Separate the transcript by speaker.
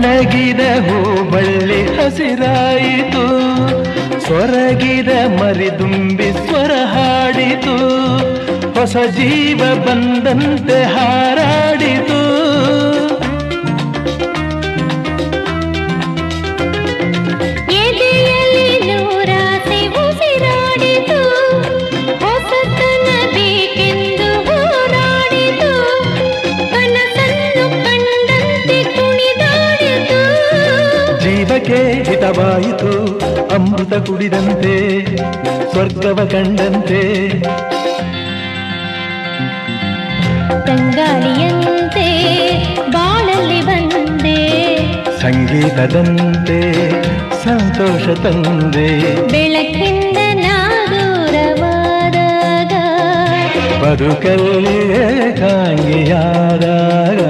Speaker 1: ಒಣಗಿದ ಹೂಬಳ್ಳಿ ಹಸಿರಾಯಿತು, ಸೊರಗಿದ ಮರಿದುಂಬಿ ಸ್ವರ ಹಾಡಿತು, ಹೊಸ ಜೀವ ಬಂದಂತೆ ಹಾರಾಡಿತು.
Speaker 2: ಎದೆಯಲ್ಲಿ ನೂರಾಸೆ ಉಸಿರಾಡಿತು, ಹೊಸತನ ಬೇಕೆಂದು ಹೋರಾಡಿತು, ಕನಸನ್ನು ಕಂಡಂತೆ ಕುಣಿದಾಡಿತು.
Speaker 1: ಜೀವಕ್ಕೆ ಹಿತವಾಯಿತು ಅಮೃತ ಕುಡಿದಂತೆ, ಸ್ವರ್ಗವ ಕಂಡಂತೆ.
Speaker 2: ತಂಗಾಳಿಯಂತೆ ಬಾಳಲ್ಲಿ ಬಂದೆ,
Speaker 1: ಸಂಗೀತದಂತೆ ಸಂತೋಷ ತಂದೆ.
Speaker 2: ಬೆಳಕಿಂದ ನಾ ದೂರವಾದಾಗ,
Speaker 1: ಬದುಕಲ್ಲಿ ಏಕಾಂಗಿಯಾದಾಗ